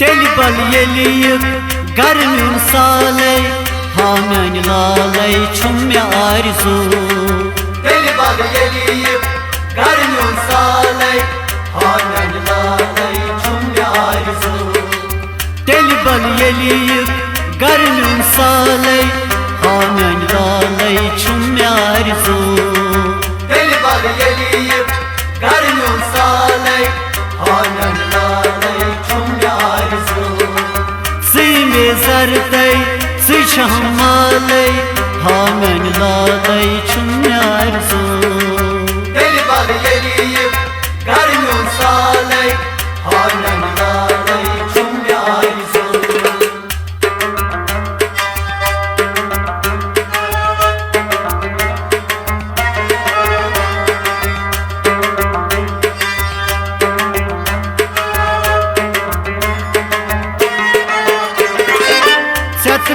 तेल बल ये गर्म साले हामन लाले छुम आरज़ू तेल बल ये गर्म साले हामन लाले छुम आरज़ू तेल बल ये गर्म साले हामन लाले छुम आरज़ू तेल बल ये गर्म साले हामन लाले छुम आरज़ू सीमे जरते सिशमाले हामन लाले छुम आरज़ू तेल बल ये गर्म साले हामन लाले छुम आरज़ू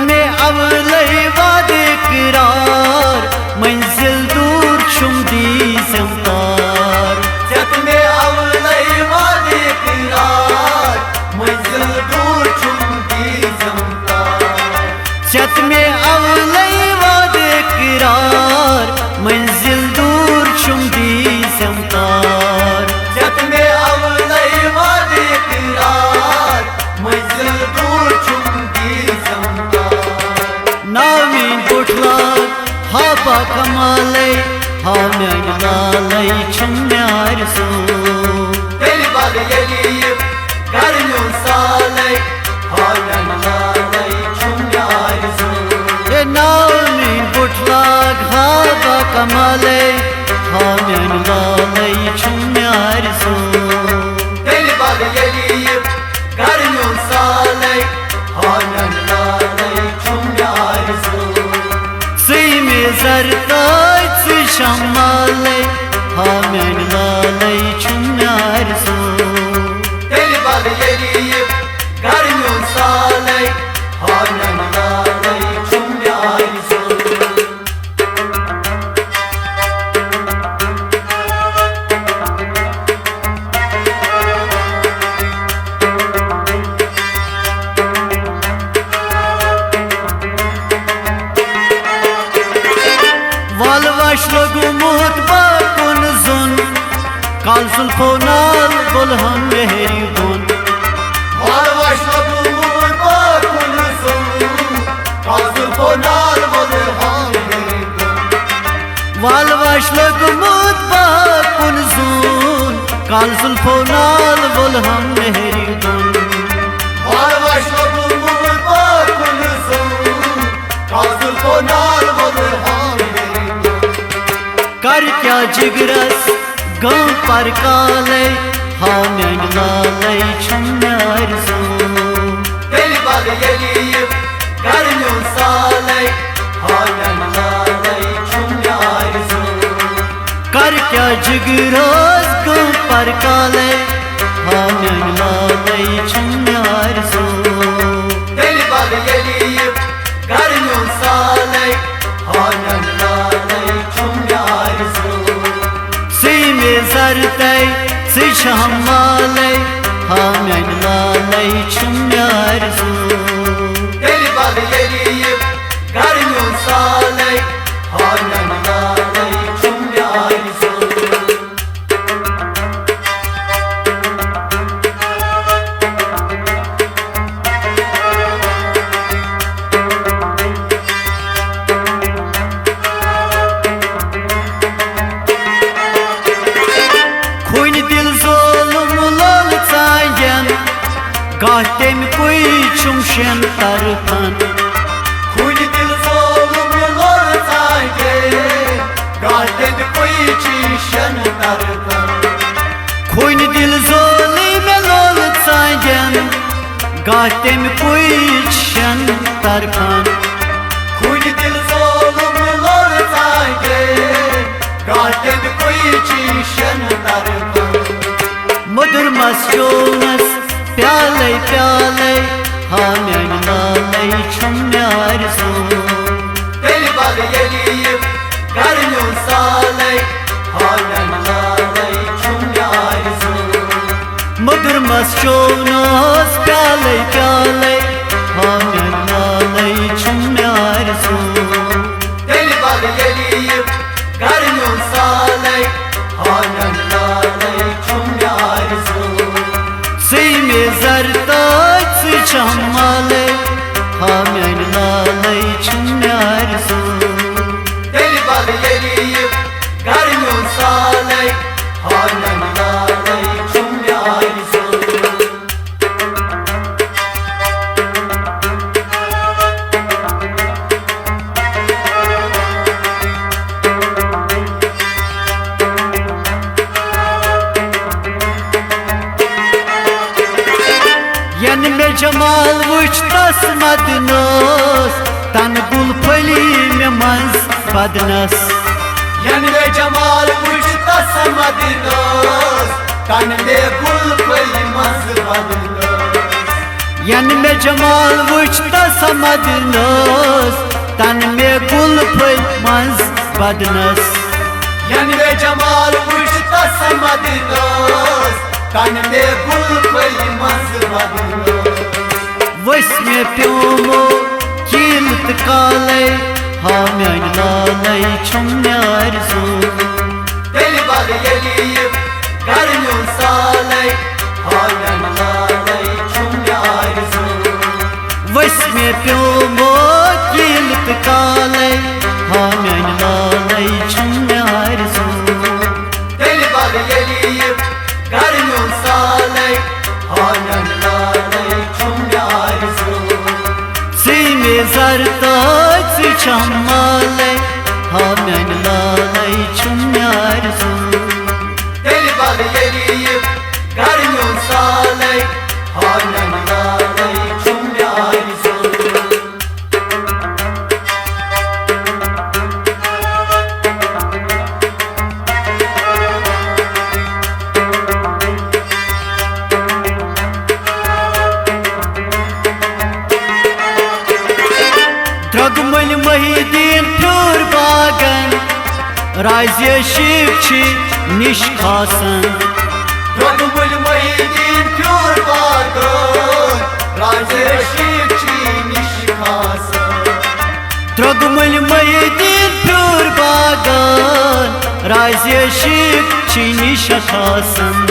में अवलई वादे करार मंजिल दूर छुम दी ज़मतार जत में अवलई वादे करार मंजिल दूर छुम दी ज़मतार जत में अवलई वादे करार मंजिल दूर छुम दी ज़मतार जत में अवलई वादे करार मंजिल दूर छुम दी ज़मतार नावीन बुठलार हाबा कमाले हामन लाले छुम आरज़ू तेल बल ये गर्म साले हामन लाले छुम आरज़ू नावीन बुठलार हाबा कमाले हामन लाले छुम आरज़ू तेल बल ये गर्म साले हामन लाले छुम आरज़ू सीमे जरताज शमाले हामन लाले छुम आरज़ू तेल बल ये गर्म साले हामन लाले छुम आरज़ू वालवाश लगुमुत बाकुन जुन कालसुल फोनाल बुलहन मेहरी बुन वालवाश लगुमुत बाकुन जुन कालसुल फोनाल बुलहन मेहरी बुन वालवाश लगुमुत बाकुन जुन कालसुल फोनाल बुलहन मेहरी बुन वालवाश लगुमुत बाकुन जुन कालसुल फोनाल बुलहन कर क्या जिगरस गाँव पर काले हामन लाले छुम आरज़ू तेल बल ये गर्म साले हामन लाले छुम आरज़ू कर क्या जिगरस गाँव पर काले हामन लाले छुम आरज़ू तेल बल ये गर्म साले हामन लाले छुम आरज़ू सीमे जरते सिशमाले हामन लाले छुम आरज़ू तेल बल ये गर्म साले हामन लाले छुम आरज़ू गाहतेम कोई चुमशन तरफन खुद दिल ज़ोलम लोर सागे गाते कोई चीशन तरफन खुन दिल जोली में लोल साजन गाहतेम कोई शन तरफन खुद दिल ज़ोलम लोर सागे गाते कोई चीशन तरफन मधुर मस्जोनस प्याले प्याले हामन लाले छुम आरज़ू तेल बल ये गर्म साले हामन लाले छुम आरज़ू मधुर मधुर मस्योनस प्याले प्याले हाम्यन लाले छुम्यार सो Deli bal yeliyip garnyon salay Hanen lalay çum yarısı Seyme zartaç sıçamale hamen lalle çumyar so Deli bal yeliyip garnyon salay Hanen lalay çum yarısı Yan me cemal vuç tasmadnos tan gul pali me mans badnas Yani ve cemal vücutta samadınız Kanımda kul koymaz badınız Yan me cemal vuç tasmadnos tan me gul pali mans badnas Yani ve cemal vücutta samadınız Kanımda kul koymaz badınız Vos me pyomo kilt kale hamen lalle çumyar so Deli bal yeliyip garnyon salay Hanen lalay çum yarısı Vos me pyomo kilt kale hamen lalle çumyar so Deli bal yeliyip garnyon salay Hanen lalay çum yarısı Seyme zartaç sıçamale hamen lalle çumyar so Deli bal yeliyip garnyon salay Hanen lalay çum yarısı Dragmal Mahidin pür bagan Razya şifçi niş kasan Dragumul Mahidin pür bakın Razeşikçi nişikası Dragmal Mahidin pür bagan Razya şifçi niş kasan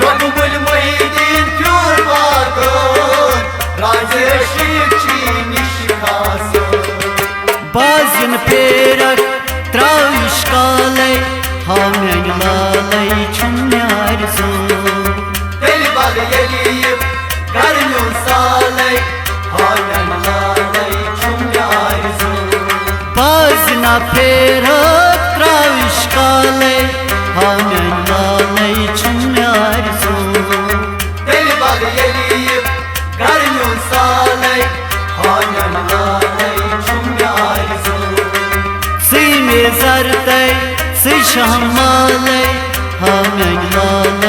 Dragumul Mahidin pür bakın Razeşikçi nişikası Bazın perak traviş kale hamen lalle çumyar so Deli bal yeliyip garnyon salay Hanen lalay çum yarısı Bazına perak traviş kale hamen lalle çumyar so Deli bal yeliyip garnyon salay Hanen lalay çum yarısı Seyme zartay sıçamale hamen lalle